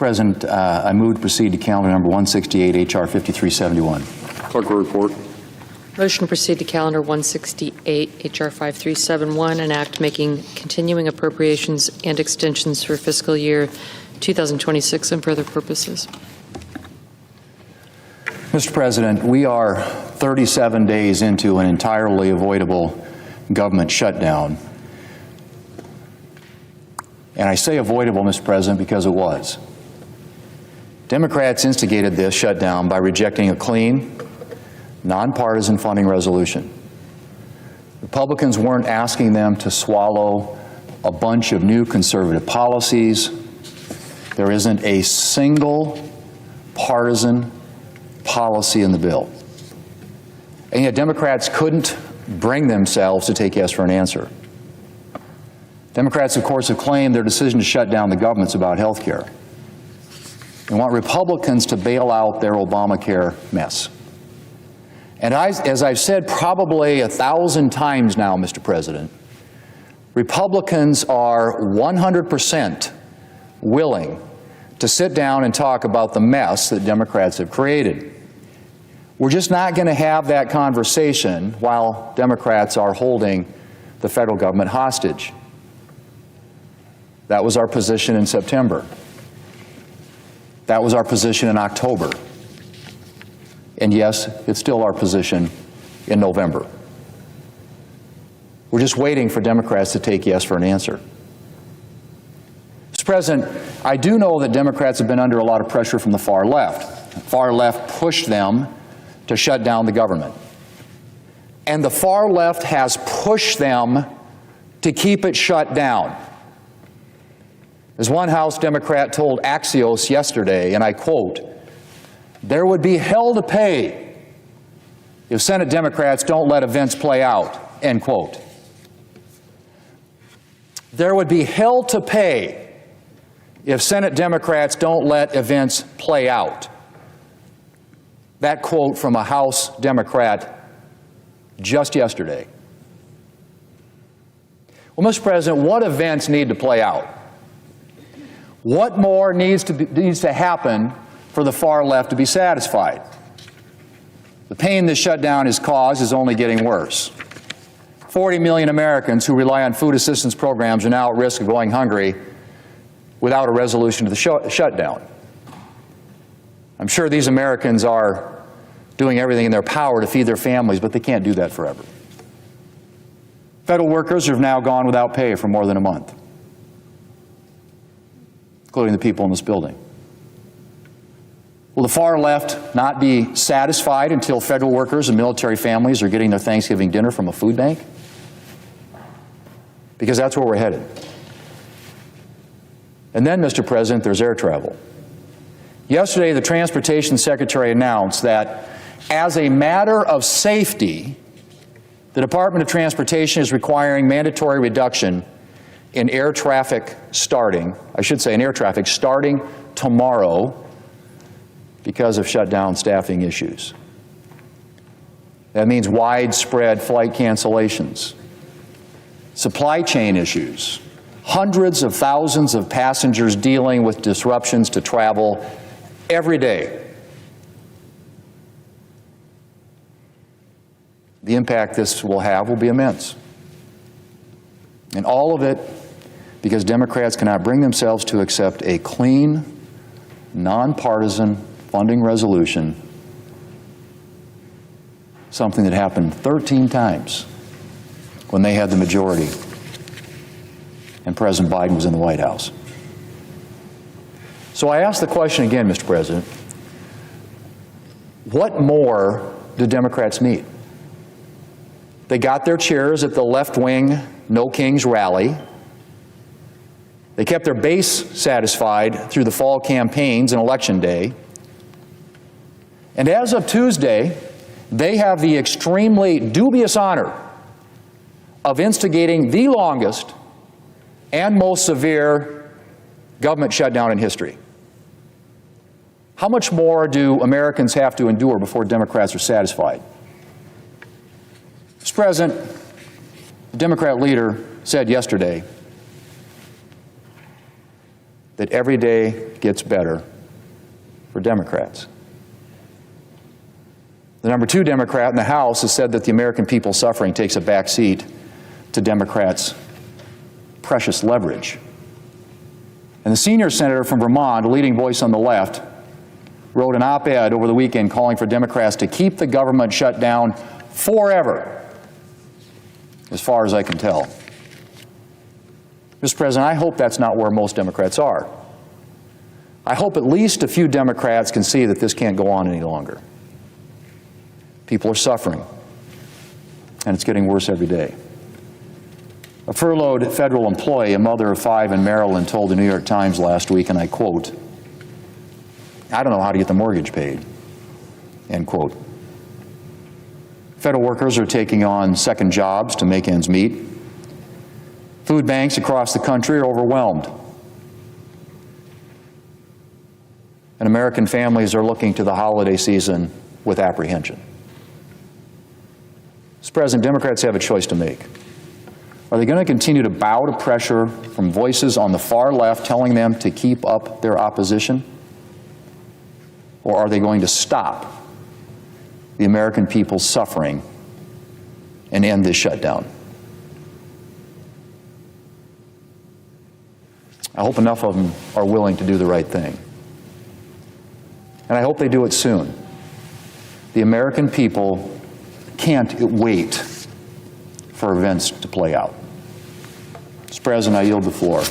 President, I move to proceed to calendar number 168, H.R. 5371. Clerk will report. Motion to proceed to calendar 168, H.R. 5371, an act making continuing appropriations and extensions for fiscal year 2026 and for other purposes. Mr. President, we are 37 days into an entirely avoidable government shutdown. And I say avoidable, Mr. President, because it was. Democrats instigated this shutdown by rejecting a clean, nonpartisan funding resolution. Republicans weren't asking them to swallow a bunch of new conservative policies. There isn't a single partisan policy in the bill. And yet Democrats couldn't bring themselves to take yes for an answer. Democrats, of course, have claimed their decision to shut down the government's about health care. They want Republicans to bail out their Obamacare mess. And as I've said probably 1,000 times now, Mr. President, Republicans are 100% willing to sit down and talk about the mess that Democrats have created. We're just not going to have that conversation while Democrats are holding the federal government hostage. That was our position in September. That was our position in October. And yes, it's still our position in November. We're just waiting for Democrats to take yes for an answer. Mr. President, I do know that Democrats have been under a lot of pressure from the far left. The far left pushed them to shut down the government. And the far left has pushed them to keep it shut down. As one House Democrat told Axios yesterday, and I quote, "There would be hell to pay if Senate Democrats don't let events play out," end quote. There would be hell to pay if Senate Democrats don't let events play out. That quote from a House Democrat just yesterday. Well, Mr. President, what events need to play out? What more needs to happen for the far left to be satisfied? The pain this shutdown has caused is only getting worse. 40 million Americans who rely on food assistance programs are now at risk of going hungry without a resolution to the shutdown. I'm sure these Americans are doing everything in their power to feed their families, but they can't do that forever. Federal workers have now gone without pay for more than a month, including the people in this building. Will the far left not be satisfied until federal workers and military families are getting their Thanksgiving dinner from a food bank? Because that's where we're headed. And then, Mr. President, there's air travel. Yesterday, the Transportation Secretary announced that as a matter of safety, the Department of Transportation is requiring mandatory reduction in air traffic starting tomorrow because of shutdown staffing issues. That means widespread flight cancellations, supply chain issues, hundreds of thousands of passengers dealing with disruptions to travel every day. The impact this will have will be immense. And all of it because Democrats cannot bring themselves to accept a clean, nonpartisan funding resolution, something that happened 13 times when they had the majority and President Biden was in the White House. So I ask the question again, Mr. President, what more do Democrats need? They got their chairs at the left-wing No Kings rally. They kept their base satisfied through the fall campaigns and Election Day. And as of Tuesday, they have the extremely dubious honor of instigating the longest and most severe government shutdown in history. How much more do Americans have to endure before Democrats are satisfied? Mr. President, the Democrat leader said yesterday that every day gets better for Democrats. The number 2 Democrat in the House has said that the American people's suffering takes a back seat to Democrats' precious leverage. And the senior senator from Vermont, a leading voice on the left, wrote an op-ed over the weekend calling for Democrats to keep the government shut down forever, as far as I can tell. Mr. President, I hope that's not where most Democrats are. I hope at least a few Democrats can see that this can't go on any longer. People are suffering, and it's getting worse every day. A furloughed federal employee, a mother of 5 in Maryland, told the New York Times last week, and I quote, "I don't know how to get the mortgage paid," end quote. Federal workers are taking on second jobs to make ends meet. Food banks across the country are overwhelmed. And American families are looking to the holiday season with apprehension. Mr. President, Democrats have a choice to make. Are they going to continue to bow to pressure from voices on the far left telling them to keep up their opposition? Or are they going to stop the American people's suffering and end this shutdown? I hope enough of them are willing to do the right thing. And I hope they do it soon. The American people can't wait for events to play out. Mr. President, I yield the floor.